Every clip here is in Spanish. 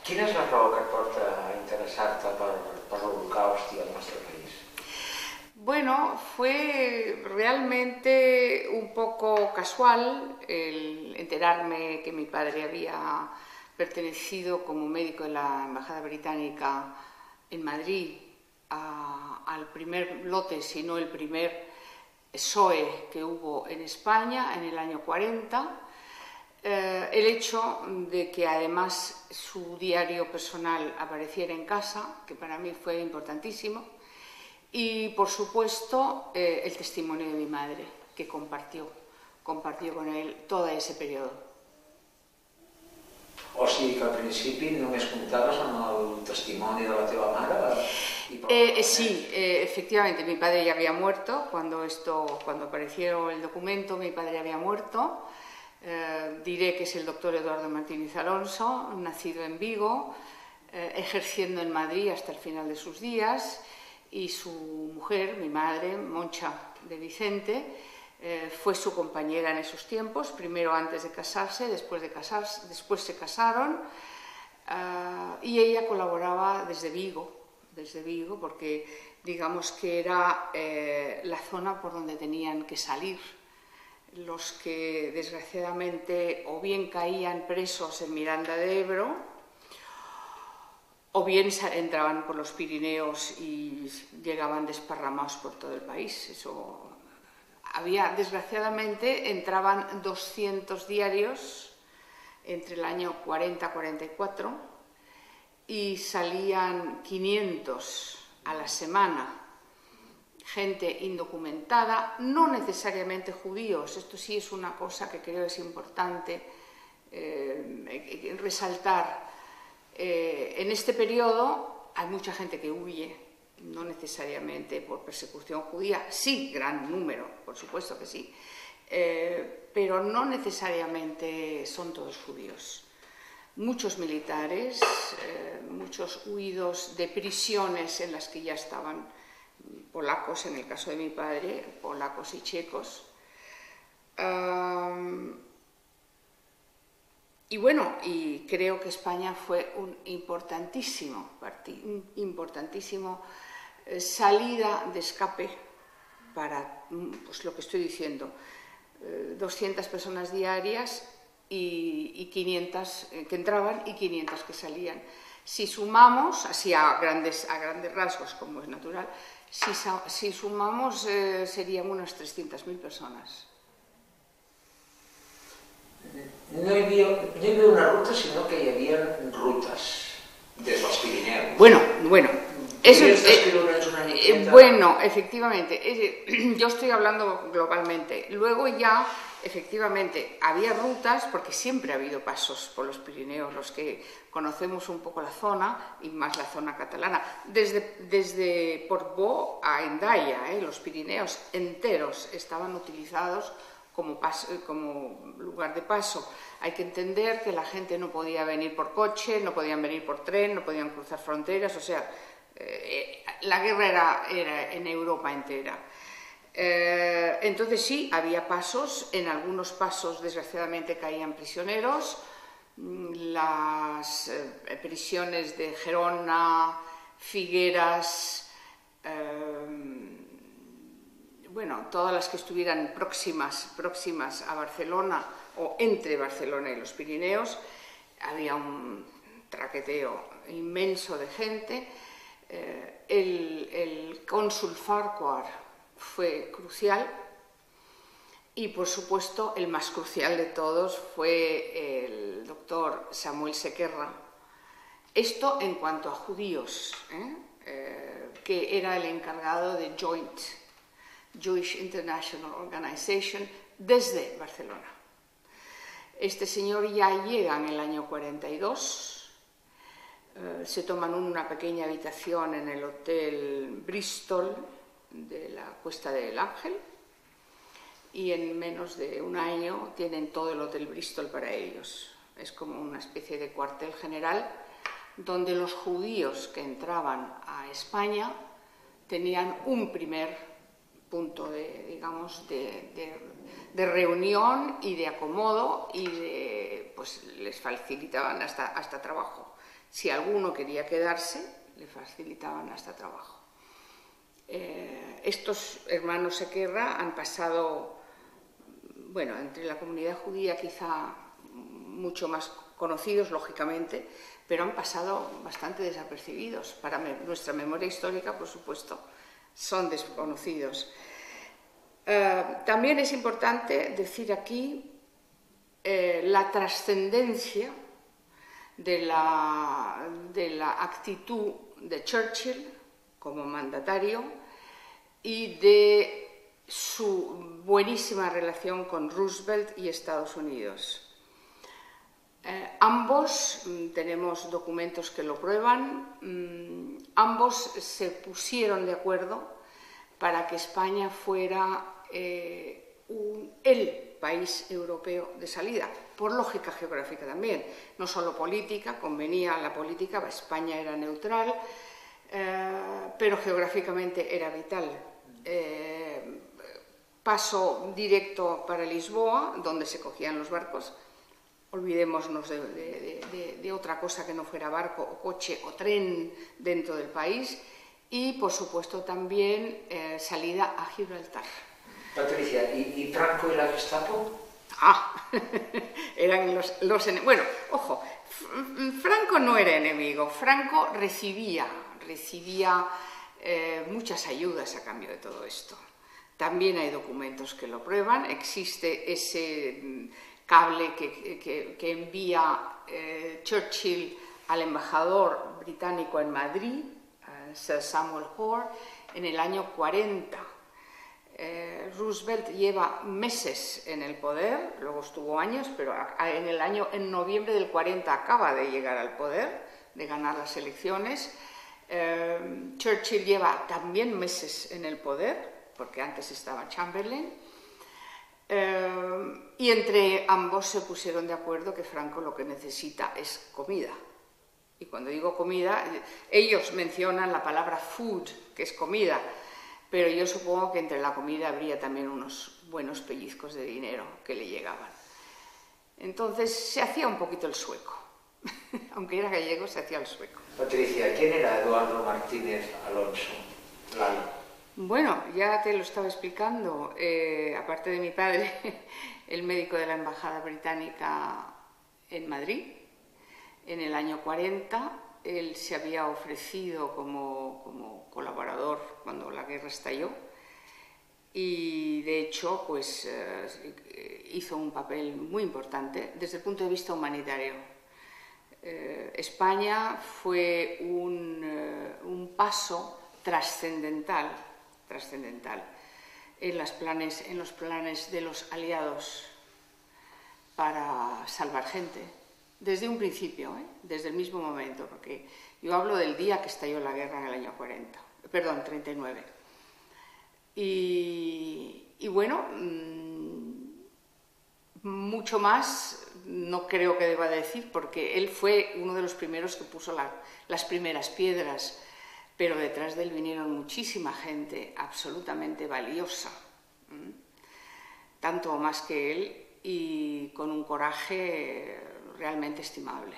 Quina és la raó que et porta a interessar-te per l'Holocaust i el nostre país? Bueno, fue realmente un poco casual el enterarme que mi padre había pertenecido como médico de la Embajada Británica en Madrid al primer lote, si no el primer SOE que hubo en España en el año 40. El hecho de que además su diario personal apareciera en casa, que para mí fue importantísimo, y por supuesto el testimonio de mi madre, que compartió con él todo ese periodo. O sigui que al principi només comptaves amb el testimoni de la teva mare? Sí, efectivamente, mi padre ya había muerto, cuando apareció el documento, mi padre ya había muerto. Diré que es el doctor Eduardo Martínez Alonso, nacido en Vigo, ejerciendo en Madrid hasta el final de sus días, y su mujer, mi madre, Moncha de Vicente, fue su compañera en esos tiempos, primero antes de casarse, después se casaron, y ella colaboraba desde Vigo, porque digamos que era la zona por donde tenían que salir los que desgraciadamente o bien caían presos en Miranda de Ebro o bien entraban por los Pirineos y llegaban desparramados por todo el país. Desgraciadamente entraban 200 diarios entre el año 40-44 y salían 500 a la semana. Gente indocumentada, no necesariamente judíos. Esto sí es una cosa que creo es importante resaltar. En este periodo hay mucha gente que huye, no necesariamente por persecución judía, sí, gran número, por supuesto que sí, pero no necesariamente son todos judíos. Muchos militares, muchos huidos de prisiones en las que ya estaban polacos, en el caso de mi padre, polacos y checos. Y bueno, y creo que España fue un importantísimo salida de escape para pues, lo que estoy diciendo, 200 personas diarias y 500 que entraban y 500 que salían. Si sumamos, así a grandes rasgos, como es natural, si sumamos serían unas 300.000 personas. No hi havia una ruta, sinó que hi havia rutes des dels Pirineus. Bueno, eso bueno, efectivamente, yo estoy hablando globalmente. Luego ya, efectivamente, había rutas, porque siempre ha habido pasos por los Pirineos, los que conocemos un poco la zona, y más la zona catalana. Desde Portbou a Hendaya, los Pirineos enteros estaban utilizados como lugar de paso. Hay que entender que la gente no podía venir por coche, no podían venir por tren, no podían cruzar fronteras, o sea, la guerra era en Europa entera. Entonces sí, había pasos, en algunos pasos desgraciadamente caían prisioneros, las prisiones de Gerona, Figueras, bueno, todas las que estuvieran próximas a Barcelona o entre Barcelona y los Pirineos, había un traqueteo inmenso de gente. El cónsul Farquhar fue crucial y, por supuesto, el más crucial de todos fue el doctor Samuel Sequerra. Esto en cuanto a judíos, que era el encargado de Joint Jewish International Organization desde Barcelona. Este señor ya llega en el año 42, se toman una pequeña habitación en el Hotel Bristol de la Cuesta del Ángel y en menos de un año tienen todo el Hotel Bristol para ellos. Es como una especie de cuartel general donde los judíos que entraban a España tenían un primer punto de reunión y de acomodo y pues les facilitaban hasta trabajo. Si alguno quería quedarse, le facilitaban hasta trabajo. Estos hermanos Sequerra han pasado, bueno, entre la comunidad judía quizá mucho más conocidos, lógicamente, pero han pasado bastante desapercibidos. Para nuestra memoria histórica, por supuesto, son desconocidos. También es importante decir aquí la trascendencia de la actitud de Churchill como mandatario y de su buenísima relación con Roosevelt y Estados Unidos. Ambos, tenemos documentos que lo prueban, ambos se pusieron de acuerdo para que España fuera el país europeo de salida, por lógica geográfica también, no solo política, convenía la política, España era neutral, pero geográficamente era vital. Paso directo para Lisboa, donde se cogían los barcos. Olvidémonos de otra cosa que no fuera barco o coche o tren dentro del país, y por supuesto también salida a Gibraltar. Patricia, ¿y Franco y la Gestapo? Eran los enemigos. Bueno, ojo, Franco no era enemigo, Franco recibía muchas ayudas a cambio de todo esto. También hay documentos que lo prueban, existe ese cable que envía Churchill al embajador británico en Madrid, Sir Samuel Hoare, en el año 40. Roosevelt lleva meses en el poder, luego estuvo años, pero en noviembre del 40 acaba de llegar al poder, de ganar las elecciones. Churchill lleva también meses en el poder, porque antes estaba Chamberlain. Y entre ambos se pusieron de acuerdo que Franco lo que necesita es comida. Y cuando digo comida, ellos mencionan la palabra food, que es comida, pero yo supongo que entre la comida habría también unos buenos pellizcos de dinero que le llegaban. Entonces se hacía un poquito el sueco. Aunque era gallego, se hacía el sueco. Patricia, ¿quién era Eduardo Martínez Alonso? Lalo. Bueno, ya te lo estaba explicando. Aparte de mi padre, el médico de la Embajada Británica en Madrid, en el año 40, él se había ofrecido como colaborador cuando la guerra estalló y, de hecho, pues hizo un papel muy importante desde el punto de vista humanitario. España fue un paso trascendental en los planes de los aliados para salvar gente, desde un principio, desde el mismo momento, porque yo hablo del día que estalló la guerra en el año 39. Y bueno, mucho más no creo que deba decir, porque él fue uno de los primeros que puso las primeras piedras, pero detrás de él vinieron muchísima gente absolutamente valiosa, tanto o más que él, y con un coraje realmente estimable.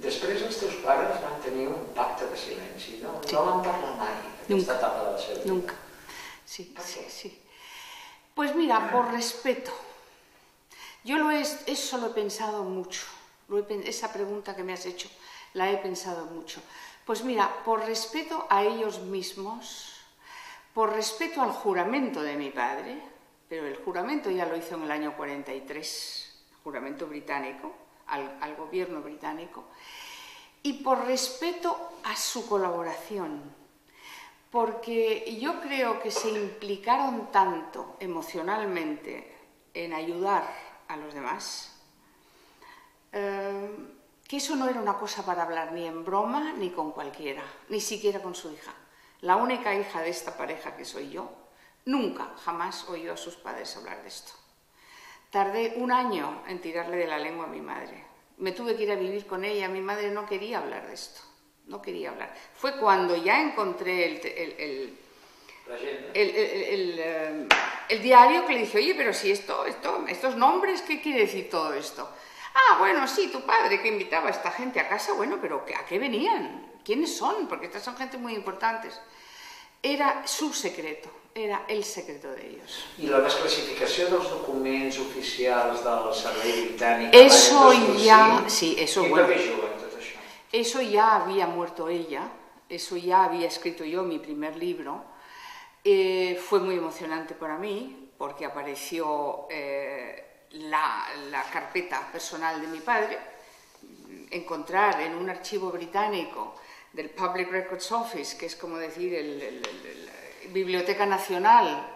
Després els teus pares van tenir un pacte de silenci, no? Sí. No van parlar mai d'aquesta etapa de la seva vida. Nunca. Sí. Pues mira, por respeto. Yo eso lo he pensado mucho. Esa pregunta que me has hecho la he pensado mucho. Pues mira, por respeto a ellos mismos, por respeto al juramento de mi padre, pero el juramento ya lo hizo en el año 43, juramento británico, al gobierno británico, y por respeto a su colaboración, porque yo creo que se implicaron tanto emocionalmente en ayudar a los demás, que eso no era una cosa para hablar ni en broma ni con cualquiera, ni siquiera con su hija. La única hija de esta pareja que soy yo, nunca, jamás oyó a sus padres hablar de esto. Tardé un año en tirarle de la lengua a mi madre. Me tuve que ir a vivir con ella. Mi madre no quería hablar de esto. No quería hablar. Fue cuando ya encontré el diario que le dije, oye, pero si estos nombres, ¿qué quiere decir todo esto? Ah, bueno, sí, tu padre que invitaba a esta gente a casa, bueno, pero ¿a qué venían? ¿Quiénes son? Porque estas son gente muy importantes. Era su secreto, era el secreto d'ells. I la desclassificació dels documents oficials del servei britànic Eso l'any 2005, ya, sí, eso, quin bueno, paper juga en tot això? eso ya había muerto ella, eso ya había escrito yo mi primer libro. Fue muy emocionante para mí porque apareció la carpeta personal de mi padre. Encontrar en un archivo británico del Public Records Office, que es como decir la Biblioteca Nacional,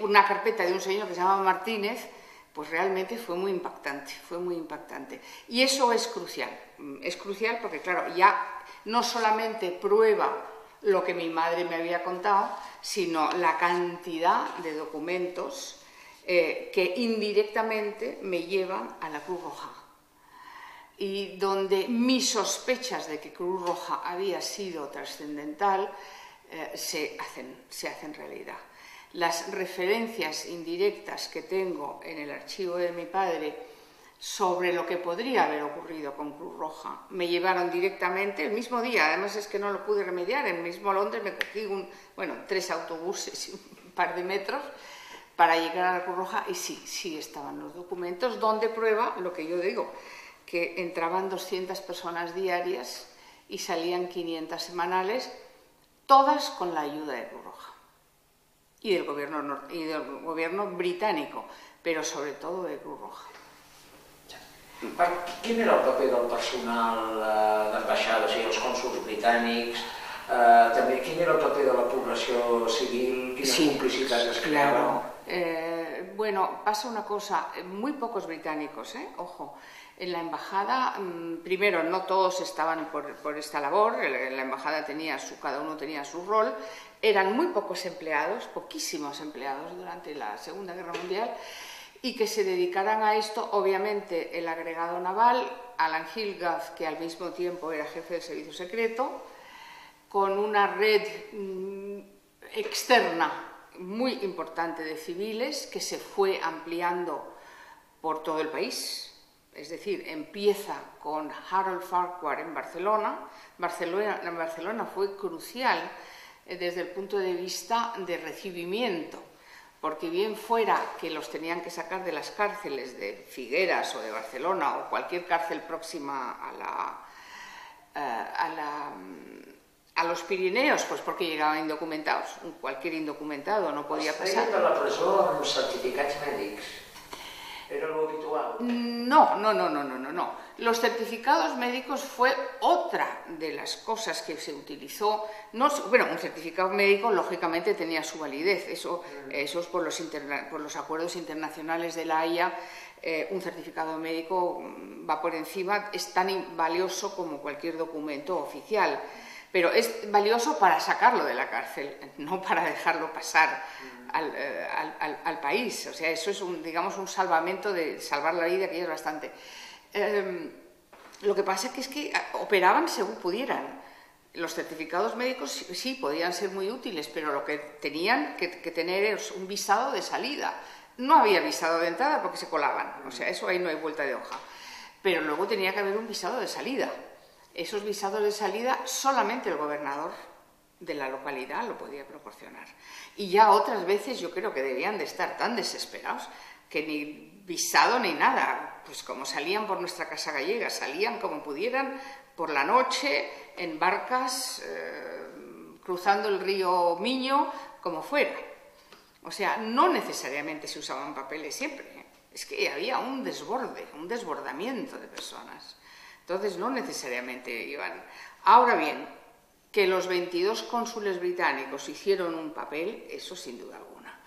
una carpeta de un señor que se llama Martínez, pues realmente fue muy impactante, fue muy impactante. Y eso es crucial porque, claro, ya no solamente prueba lo que mi madre me había contado, sino la cantidad de documentos que indirectamente me llevan a la Cruz Roja. Y donde mis sospechas de que Cruz Roja había sido trascendental se hacen realidad. Las referencias indirectas que tengo en el archivo de mi padre sobre lo que podría haber ocurrido con Cruz Roja me llevaron directamente el mismo día, además es que no lo pude remediar, en el mismo Londres me cogí 3 autobuses y un par de metros para llegar a la Cruz Roja y sí estaban los documentos donde prueba lo que yo digo, que entraban 200 personas diarias y salían 500 semanales, todas con la ayuda de Cruz Roja y del gobierno británico, pero sobre todo de Cruz Roja. Quin era el paper del personal d'ambaixada, o sigui, els cònsols britànics, també quin era el paper de la població civil, quines complicitats es creaven? Bueno, pasa una cosa, muy pocos británicos, ojo, en la embajada, primero, no todos estaban por esta labor, la embajada cada uno tenía su rol, eran muy pocos empleados, poquísimos empleados durante la Segunda Guerra Mundial, y que se dedicaran a esto, obviamente, el agregado naval, Alan Hillgath, que al mismo tiempo era jefe del servicio secreto, con una red externa muy importante de civiles que se fue ampliando por todo el país. Es decir, empieza con Harold Farquhar en Barcelona. Barcelona fue crucial desde el punto de vista de recibimiento, porque bien fuera que los tenían que sacar de las cárceles de Figueras o de Barcelona o cualquier cárcel próxima a los Pirineos, pues porque llegaban indocumentados, cualquier indocumentado no podía pasar. ¿Feien de la presó amb certificats mèdics? ¿Era lo habitual? No. Los certificados médicos fue otra de las cosas que se utilizó. Bueno, un certificado médico lógicamente tenía su validez, eso es por los acuerdos internacionales de La Haya. Un certificado médico va por encima, es tan valioso como cualquier documento oficial. Pero es valioso para sacarlo de la cárcel, no para dejarlo pasar al país. O sea, eso es digamos, un salvamento de salvar la vida, que ya es bastante. Lo que pasa es que operaban según pudieran. Los certificados médicos sí podían ser muy útiles, pero lo que tenían que tener es un visado de salida. No había visado de entrada porque se colaban, o sea, eso ahí no hay vuelta de hoja. Pero luego tenía que haber un visado de salida. Esos visados de salida solamente el gobernador de la localidad lo podía proporcionar. Y ya otras veces yo creo que debían de estar tan desesperados que ni visado ni nada, pues como salían por nuestra casa gallega, salían como pudieran por la noche en barcas cruzando el río Miño, como fuera. O sea, no necesariamente se usaban papeles siempre, es que había un desbordamiento de personas. Entonces no necesariamente iban. Ahora bien, que los 22 cónsules británicos hicieron un papel, eso sin duda alguna.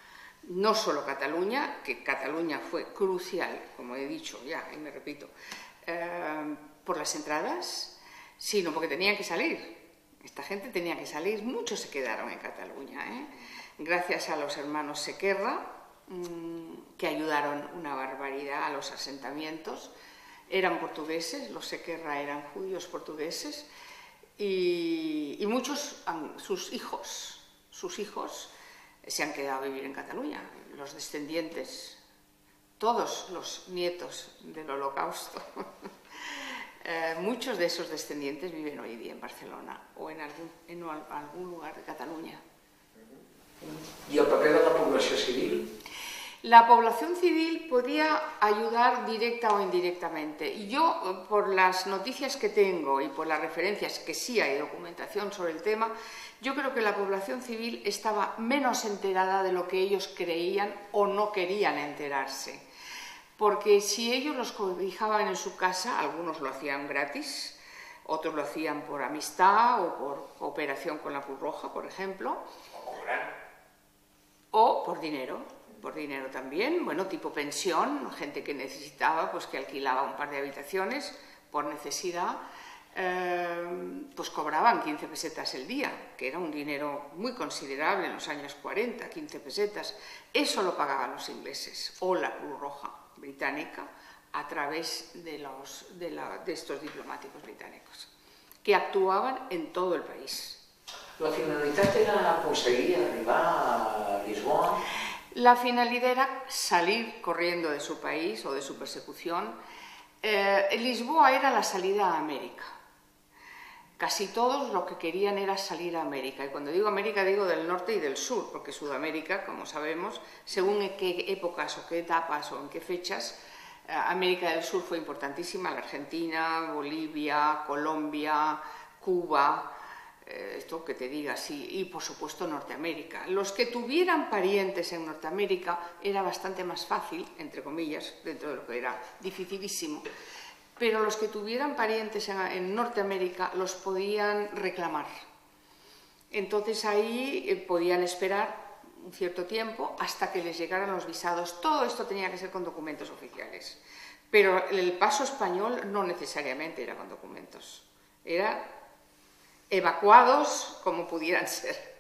No solo Cataluña, que Cataluña fue crucial, como he dicho ya, y me repito, por las entradas, sino porque tenían que salir. Esta gente tenía que salir, muchos se quedaron en Cataluña, gracias a los hermanos Sequerra, que ayudaron una barbaridad a los asentamientos. Eran portugueses, los Sequerra eran judíos portugueses, y muchos, sus hijos se han quedado a vivir en Cataluña, los descendientes todos los nietos del Holocausto, muchos de esos descendientes viven hoy día en Barcelona o en algún lugar de Cataluña. I el paper de la població civil? La población civil podía ayudar directa o indirectamente. Y yo, por las noticias que tengo y por las referencias, que sí hay documentación sobre el tema, yo creo que la población civil estaba menos enterada de lo que ellos creían o no querían enterarse. Porque si ellos los cobijaban en su casa, algunos lo hacían gratis, otros lo hacían por amistad o por cooperación con la Cruz Roja, por ejemplo. O cobrar. O por dinero también, bueno, tipo pensión, gente que necesitaba, pues que alquilaba un par de habitaciones por necesidad, pues cobraban 15 pesetas el día, que era un dinero muy considerable en los años 40, 15 pesetas. Eso lo pagaban los ingleses o la Cruz Roja británica a través de estos diplomáticos británicos, que actuaban en todo el país. La finalitat era aconseguir arribar a Lisboa? La finalidad era salir corriendo de su país o de su persecución. Lisboa era la salida a América. Casi todos lo que querían era salir a América. Y cuando digo América digo del norte y del sur, porque Sudamérica, como sabemos, según en qué épocas o qué etapas o en qué fechas, América del Sur fue importantísima, la Argentina, Bolivia, Colombia, Cuba, esto que te diga así, y por supuesto Norteamérica. Los que tuvieran parientes en Norteamérica era bastante más fácil, entre comillas, dentro de lo que era dificilísimo, pero los que tuvieran parientes en Norteamérica los podían reclamar. Entonces ahí podían esperar un cierto tiempo hasta que les llegaran los visados. Todo esto tenía que ser con documentos oficiales, pero el paso español no necesariamente era con documentos, era evacuados como pudieran ser.